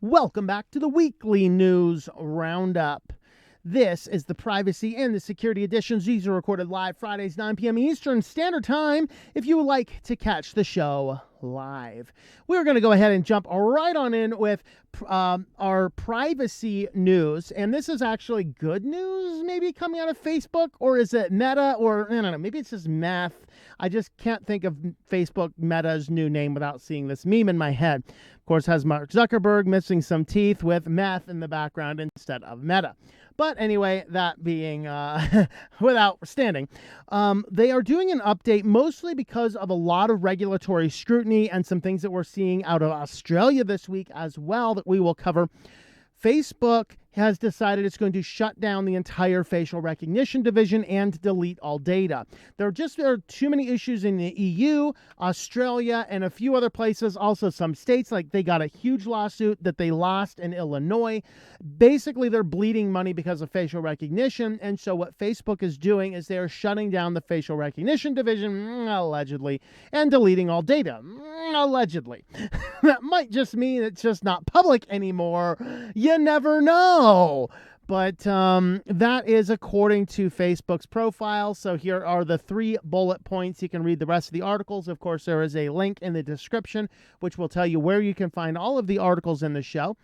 Welcome back to the weekly news roundup. This is the privacy and the security editions. These are recorded live Fridays, 9 p.m. Eastern Standard Time. If you would like to catch the show live, we're going to go ahead and jump right on in with our privacy news. And this is actually good news, maybe coming out of Facebook, or is it Meta, or I don't know, maybe it's just meth. I just can't think of Facebook Meta's new name without seeing this meme in my head. Of course, has Mark Zuckerberg missing some teeth with meth in the background instead of Meta. But anyway, that being without standing, they are doing an update mostly because of a lot of regulatory scrutiny and some things that we're seeing out of Australia this week as well that we will cover. Facebook has decided it's going to shut down the entire facial recognition division and delete all data. There are too many issues in the EU, Australia, and a few other places. Also, some states, like they got a huge lawsuit that they lost in Illinois. Basically, they're bleeding money because of facial recognition. And so what Facebook is doing is they're shutting down the facial recognition division, allegedly, and deleting all data, allegedly. That might just mean it's just not public anymore. You never know. But that is according to Facebook's profile. So here are the 3 bullet points. You can read the rest of the articles. Of course, there is a link in the description, which will tell you where you can find all of the articles in the show.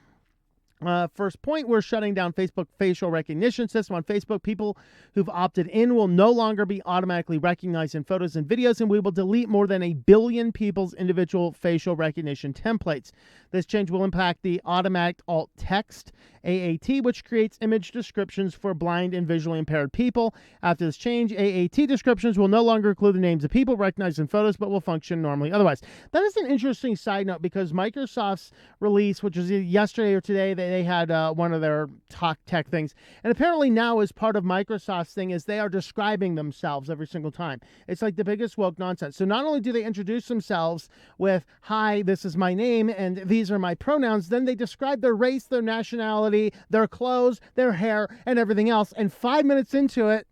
First point, we're shutting down Facebook facial recognition system on Facebook. People who've opted in will no longer be automatically recognized in photos and videos, and we will delete more than 1 billion people's individual facial recognition templates. This change will impact the automatic alt text, AAT, which creates image descriptions for blind and visually impaired people. After this change, AAT descriptions will no longer include the names of people recognized in photos, but will function normally otherwise. That is an interesting side note because Microsoft's release, which was yesterday or today, they had one of their talk tech things. And apparently now as part of Microsoft's thing is they are describing themselves every single time. It's like the biggest woke nonsense. So not only do they introduce themselves with, hi, this is my name, and these are my pronouns, then they describe their race, their nationality, their clothes, their hair, and everything else. And 5 minutes into it,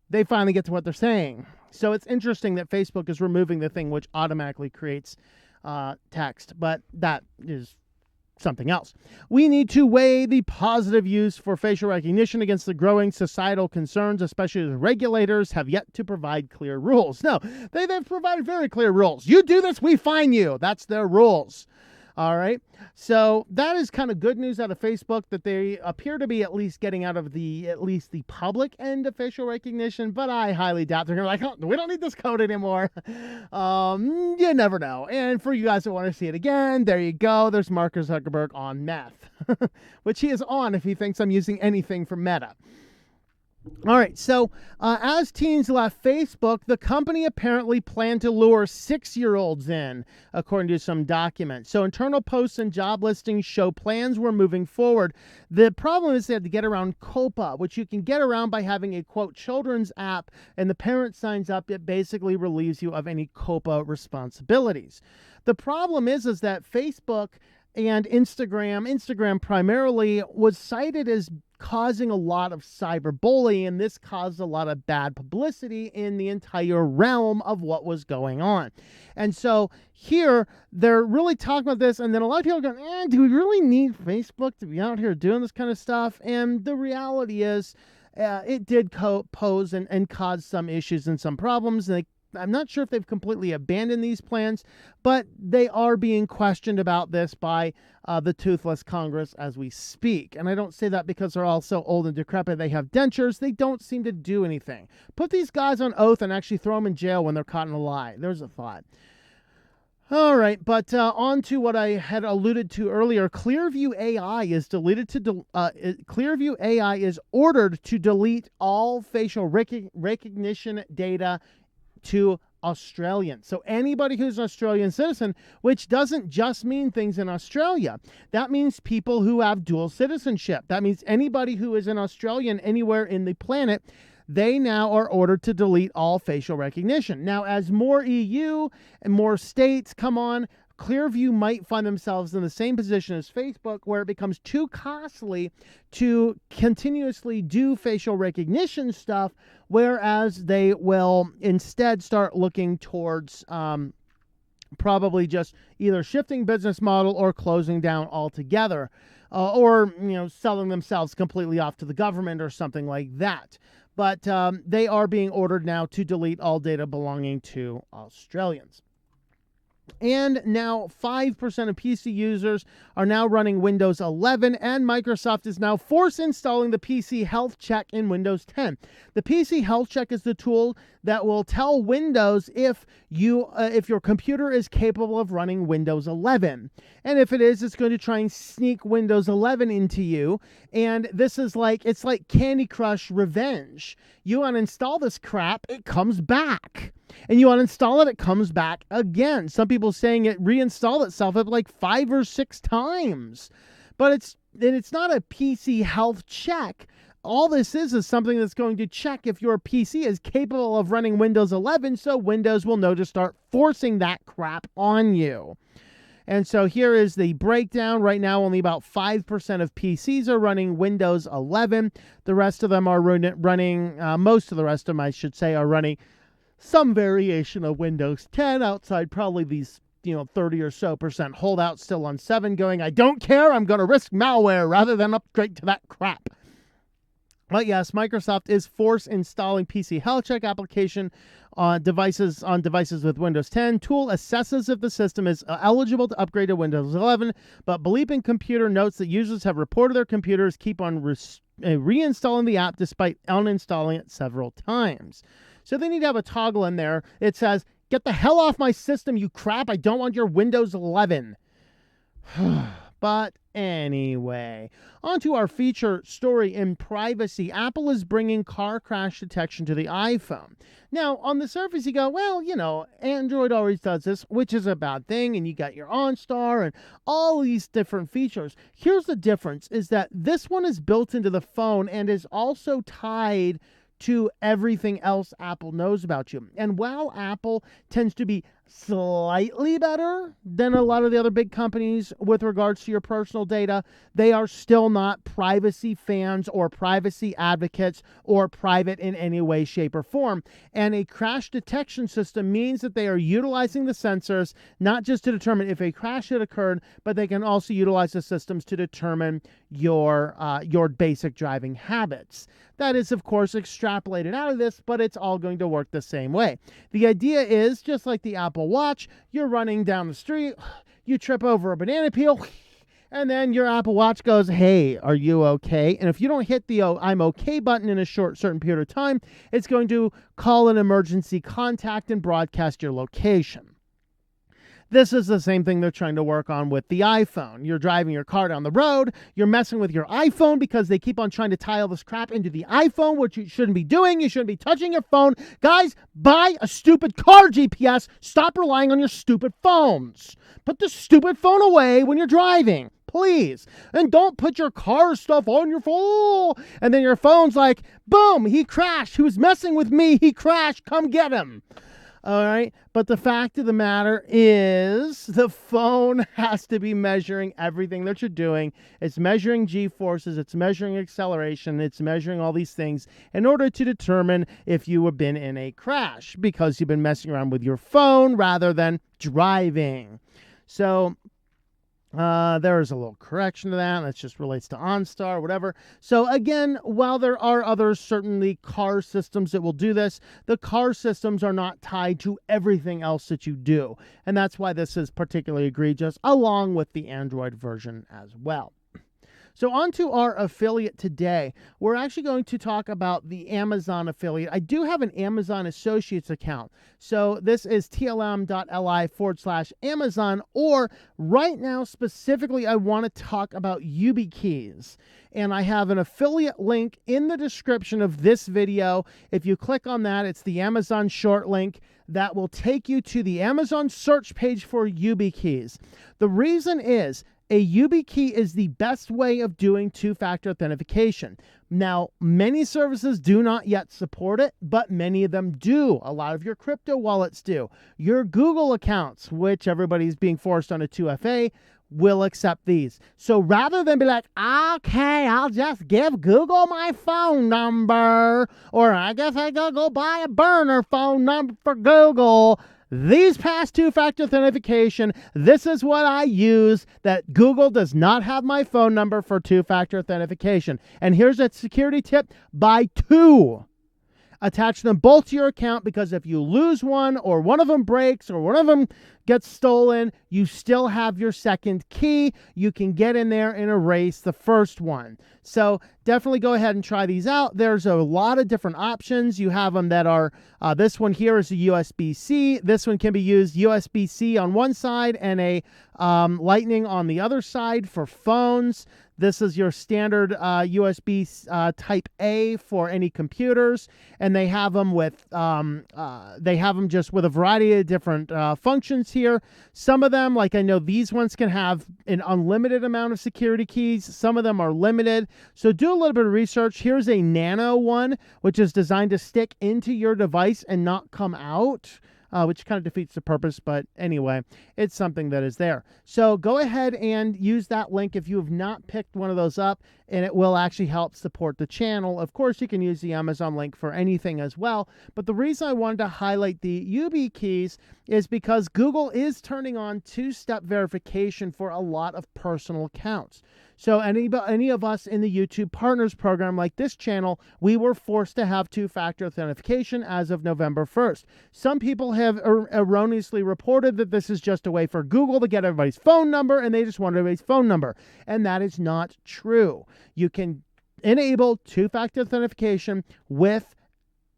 they finally get to what they're saying. So it's interesting that Facebook is removing the thing which automatically creates text, but that is something else. We need to weigh the positive use for facial recognition against the growing societal concerns, especially as regulators have yet to provide clear rules. No, they've provided very clear rules. You do this, we fine you. That's their rules. All right. So that is kind of good news out of Facebook that they appear to be at least getting out of the public end of facial recognition. But I highly doubt they're going to be like, oh, we don't need this code anymore. You never know. And for you guys that want to see it again, there you go. There's Mark Zuckerberg on meth, which he is on if he thinks I'm using anything from Meta. All right, so as teens left Facebook, the company apparently planned to lure 6-year-olds in, according to some documents. So internal posts and job listings show plans were moving forward. The problem is they had to get around COPA, which you can get around by having a, quote, children's app, and the parent signs up. It basically relieves you of any COPA responsibilities. The problem is that Facebook and Instagram primarily was cited as causing a lot of cyberbullying, and this caused a lot of bad publicity in the entire realm of what was going on. And so here, they're really talking about this, and then a lot of people are going, do we really need Facebook to be out here doing this kind of stuff? And the reality is, it did pose and cause some issues and some problems, and I'm not sure if they've completely abandoned these plans, but they are being questioned about this by the toothless Congress as we speak. And I don't say that because they're all so old and decrepit. They have dentures. They don't seem to do anything. Put these guys on oath and actually throw them in jail when they're caught in a lie. There's a thought. All right, but on to what I had alluded to earlier. Clearview AI is Clearview AI is ordered to delete all facial recognition data to Australians. So anybody who's an Australian citizen, which doesn't just mean things in Australia. That means people who have dual citizenship. That means anybody who is an Australian anywhere in the planet, they now are ordered to delete all facial recognition. Now, as more EU and more states come on, Clearview might find themselves in the same position as Facebook, where it becomes too costly to continuously do facial recognition stuff, whereas they will instead start looking towards probably just either shifting business model or closing down altogether, or selling themselves completely off to the government or something like that. But they are being ordered now to delete all data belonging to Australians. And now 5% of PC users are now running Windows 11, and Microsoft is now force installing the PC Health Check in Windows 10. The PC Health Check is the tool that will tell Windows if your computer is capable of running Windows 11. And if it is, it's going to try and sneak Windows 11 into you. And this is it's like Candy Crush revenge. You uninstall this crap, it comes back. And you uninstall it, it comes back again. Some people saying it reinstalled itself up 5 or 6 times. But it's not a PC health check. All this is something that's going to check if your PC is capable of running Windows 11, so Windows will know to start forcing that crap on you. And so here is the breakdown. Right now, only about 5% of PCs are running Windows 11. The rest of them are running, most of the rest of them, I should say, are running some variation of Windows 10 outside probably these 30 or so percent holdout still on 7 going, I don't care, I'm going to risk malware rather than upgrade to that crap. But yes, Microsoft is force installing PC Health Check application on devices with Windows 10. Tool assesses if the system is eligible to upgrade to Windows 11, but Bleeping Computer notes that users have reported their computers keep on reinstalling the app despite uninstalling it several times. So they need to have a toggle in there. It says, get the hell off my system, you crap. I don't want your Windows 11. But anyway, on to our feature story in privacy. Apple is bringing car crash detection to the iPhone. Now, on the surface, you go, well, Android always does this, which is a bad thing, and you got your OnStar and all these different features. Here's the difference, is that this one is built into the phone and is also tied to everything else Apple knows about you. And while Apple tends to be slightly better than a lot of the other big companies with regards to your personal data, they are still not privacy fans or privacy advocates or private in any way, shape, or form. And a crash detection system means that they are utilizing the sensors not just to determine if a crash had occurred, but they can also utilize the systems to determine your basic driving habits. That is, of course, extrapolated out of this, but it's all going to work the same way. The idea is, just like the Apple Watch, you're running down the street, you trip over a banana peel, and then your Apple Watch goes, hey, are you okay? And if you don't hit the I'm okay button in a certain period of time, it's going to call an emergency contact and broadcast your location. This is the same thing they're trying to work on with the iPhone. You're driving your car down the road, you're messing with your iPhone because they keep on trying to tie all this crap into the iPhone, which you shouldn't be doing. You shouldn't be touching your phone. Guys, buy a stupid car GPS. Stop relying on your stupid phones. Put the stupid phone away when you're driving, please. And don't put your car stuff on your phone. And then your phone's like, boom, he crashed. He was messing with me. He crashed. Come get him. All right. But the fact of the matter is the phone has to be measuring everything that you're doing. It's measuring G-forces. It's measuring acceleration. It's measuring all these things in order to determine if you have been in a crash because you've been messing around with your phone rather than driving. So there's a little correction to that. That just relates to OnStar, whatever. So again, while there are other certainly car systems that will do this, the car systems are not tied to everything else that you do. And that's why this is particularly egregious, along with the Android version as well. So on to our affiliate today. We're actually going to talk about the Amazon affiliate. I do have an Amazon Associates account. So this is tlm.li/Amazon, or right now specifically I want to talk about YubiKeys. And I have an affiliate link in the description of this video. If you click on that, it's the Amazon short link that will take you to the Amazon search page for YubiKeys. The reason is, a YubiKey is the best way of doing two-factor authentication. Now, many services do not yet support it, but many of them do. A lot of your crypto wallets do. Your Google accounts, which everybody's being forced on a 2FA, will accept these. So rather than be like, okay, I'll just give Google my phone number, or I guess I gotta go buy a burner phone number for Google, these past two-factor authentication, this is what I use, that Google does not have my phone number for two-factor authentication. And here's a security tip: buy two. Attach them both to your account, because if you lose one, or one of them breaks, or one of them gets stolen, you still have your second key. You can get in there and erase the first one. So definitely go ahead and try these out. There's a lot of different options. You have them that are, this one here is a USB-C. This one can be used USB-C on one side and a Lightning on the other side for phones. This is your standard USB Type A for any computers, and they have them with just with a variety of different functions here. Some of them, like I know these ones, can have an unlimited amount of security keys. Some of them are limited. So do a little bit of research. Here's a nano one, which is designed to stick into your device and not come out. Which kind of defeats the purpose, but anyway, it's something that is there. So go ahead and use that link if you have not picked one of those up, and it will actually help support the channel. Of course, you can use the Amazon link for anything as well, but the reason I wanted to highlight the YubiKeys is because Google is turning on two-step verification for a lot of personal accounts. So any of us in the YouTube Partners program, like this channel, we were forced to have two-factor authentication as of November 1st. Some people have erroneously reported that this is just a way for Google to get everybody's phone number, and they just want everybody's phone number. And that is not true. You can enable two-factor authentication with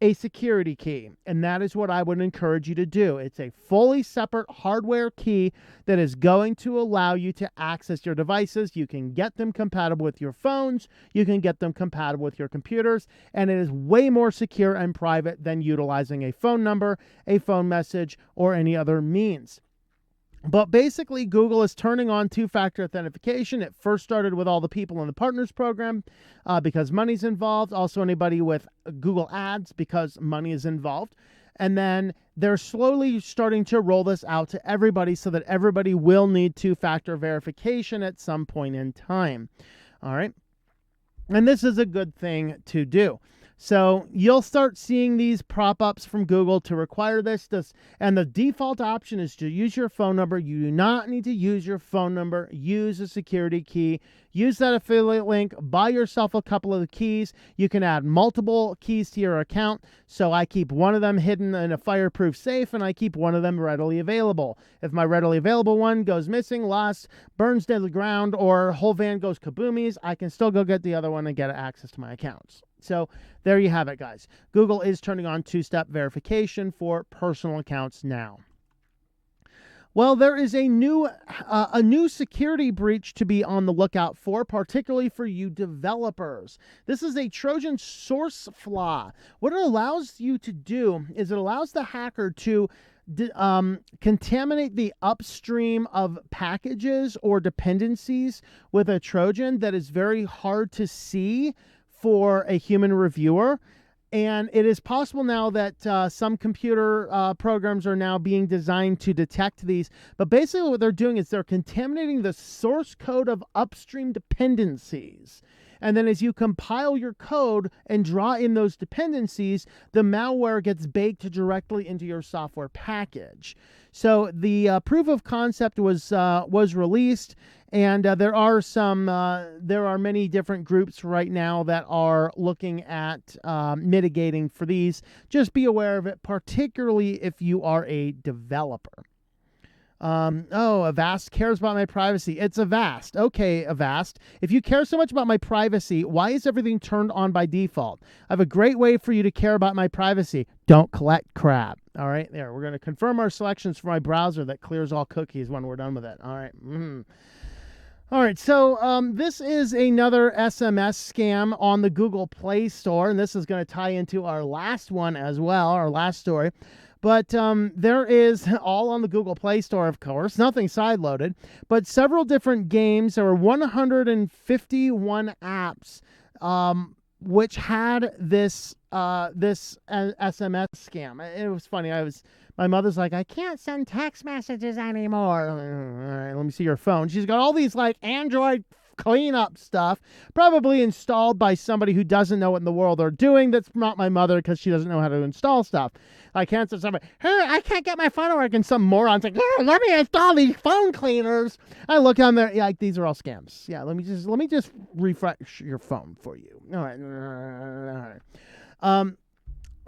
a security key, and that is what I would encourage you to do. It's a fully separate hardware key that is going to allow you to access your devices. You can get them compatible with your phones, you can get them compatible with your computers, and it is way more secure and private than utilizing a phone number, a phone message, or any other means. But basically, Google is turning on two-factor authentication. It first started with all the people in the Partners program because money's involved. Also, anybody with Google Ads because money is involved. And then they're slowly starting to roll this out to everybody so that everybody will need two-factor verification at some point in time. All right. And this is a good thing to do. So you'll start seeing these prop-ups from Google to require this, and the default option is to use your phone number. You do not need to use your phone number. Use a security key. Use that affiliate link. Buy yourself a couple of the keys. You can add multiple keys to your account. So I keep one of them hidden in a fireproof safe, and I keep one of them readily available. If my readily available one goes missing, lost, burns to the ground, or whole van goes kaboomies, I can still go get the other one and get access to my accounts. So there you have it, guys. Google is turning on two-step verification for personal accounts now. Well, there is a new security breach to be on the lookout for, particularly for you developers. This is a Trojan source flaw. What it allows you to do is it allows the hacker to contaminate the upstream of packages or dependencies with a Trojan that is very hard to see for a human reviewer. And it is possible now that some computer programs are now being designed to detect these. But basically what they're doing is they're contaminating the source code of upstream dependencies. And then as you compile your code and draw in those dependencies, the malware gets baked directly into your software package. So the proof of concept was released, and there are many different groups right now that are looking at mitigating for these. Just be aware of it, particularly if you are a developer. Avast cares about my privacy. It's Avast. Okay, Avast. If you care so much about my privacy, why is everything turned on by default? I have a great way for you to care about my privacy. Don't collect crap. All right, there. We're going to confirm our selections for my browser that clears all cookies when we're done with it. All right. All right, so this is another SMS scam on the Google Play Store, and this is going to tie into our last one as well, our last story. But there is, all on the Google Play Store, of course, nothing sideloaded, but several different games. There were 151 apps which had this SMS scam. It was funny. My mother's like, I can't send text messages anymore. All right, let me see your phone. She's got all these like Android cleanup stuff, probably installed by somebody who doesn't know what in the world they're doing. That's not my mother because she doesn't know how to install stuff. I can't say somebody, hey, I can't get my phone to work, and some moron's like, yeah, let me install these phone cleaners. I look on there, yeah, like, these are all scams. Yeah, let me just refresh your phone for you. All right.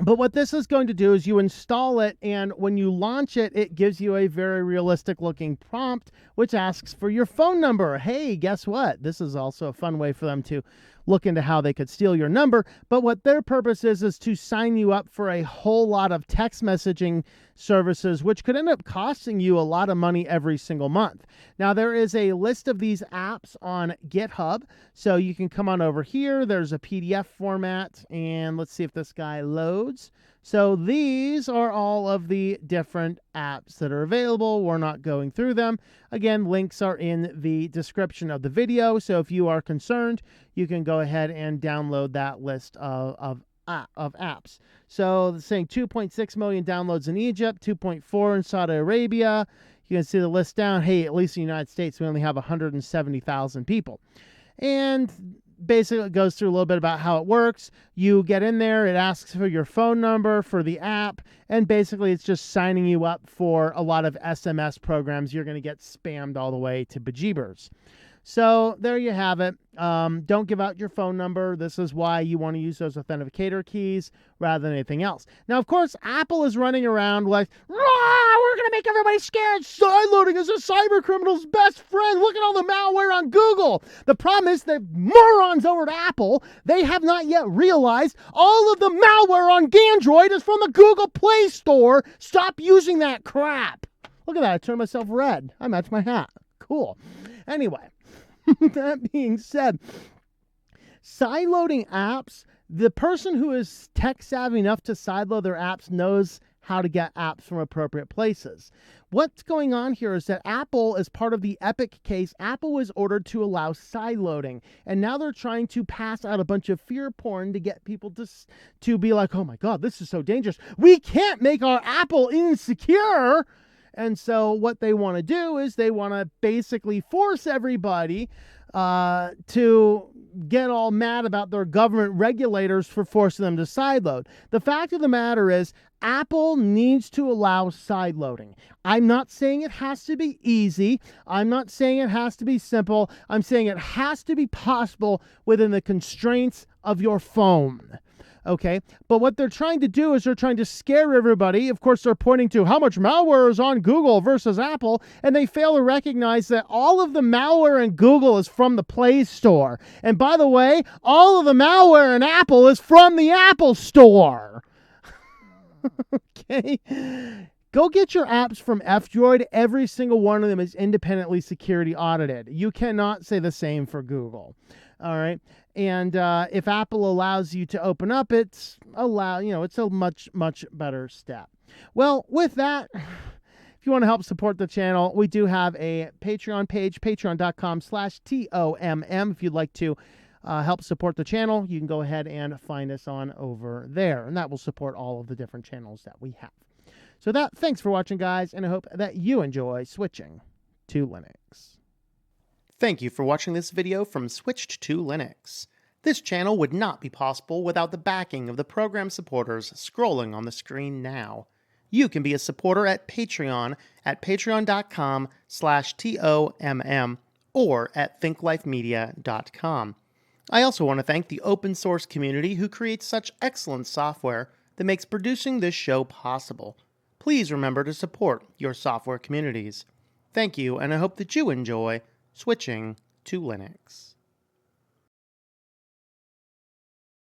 But what this is going to do is you install it, and when you launch it, it gives you a very realistic looking prompt, which asks for your phone number. Hey, guess what? This is also a fun way for them to look into how they could steal your number. But what their purpose is to sign you up for a whole lot of text messaging services, which could end up costing you a lot of money every single month. Now, there is a list of these apps on GitHub, so you can come on over here. There's a PDF format, and let's see if this guy loads. So these are all of the different apps that are available. We're not going through them. Again, links are in the description of the video, so if you are concerned, you can go ahead and download that list of apps. So it's saying 2.6 million downloads in Egypt, 2.4 in Saudi Arabia. You can see the list down. Hey, at least in the United States, we only have 170,000 people. And basically, it goes through a little bit about how it works. You get in there, it asks for your phone number for the app, and basically it's just signing you up for a lot of SMS programs. You're going to get spammed all the way to bejeebers. So there you have it. Don't give out your phone number. This is why you want to use those authenticator keys rather than anything else. Now, of course, Apple is running around like, we're going to make everybody scared. Sideloading is a cyber criminal's best friend. Look at all the malware on Google. The problem is the morons over at Apple, they have not yet realized all of the malware on Gandroid is from the Google Play Store. Stop using that crap. Look at that. I turned myself red. I matched my hat. Cool. Anyway. That being said, sideloading apps, the person who is tech savvy enough to sideload their apps knows how to get apps from appropriate places. What's going on here is that Apple, as part of the Epic case, Apple was ordered to allow sideloading, and now they're trying to pass out a bunch of fear porn to get people to be like, oh my God, this is so dangerous. We can't make our Apple insecure. And so what they want to do is they want to basically force everybody to get all mad about their government regulators for forcing them to sideload. The fact of the matter is Apple needs to allow sideloading. I'm not saying it has to be easy. I'm not saying it has to be simple. I'm saying it has to be possible within the constraints of your phone. Okay, but what they're trying to do is they're trying to scare everybody. Of course, they're pointing to how much malware is on Google versus Apple, and they fail to recognize that all of the malware in Google is from the Play Store. And by the way, all of the malware in Apple is from the Apple Store. Okay? Go get your apps from F-Droid. Every single one of them is independently security audited. You cannot say the same for Google. All right. And if Apple allows you to open up, it's a much, much better step. Well, with that, if you want to help support the channel, we do have a Patreon page, patreon.com/TOMM. If you'd like to help support the channel, you can go ahead and find us on over there. And that will support all of the different channels that we have. So thanks for watching, guys, and I hope that you enjoy switching to Linux. Thank you for watching this video from Switched to Linux. This channel would not be possible without the backing of the program supporters scrolling on the screen now. You can be a supporter at Patreon at patreon.com/TOMM or at thinklifemedia.com. I also want to thank the open source community who creates such excellent software that makes producing this show possible. Please remember to support your software communities. Thank you, and I hope that you enjoy switching to Linux.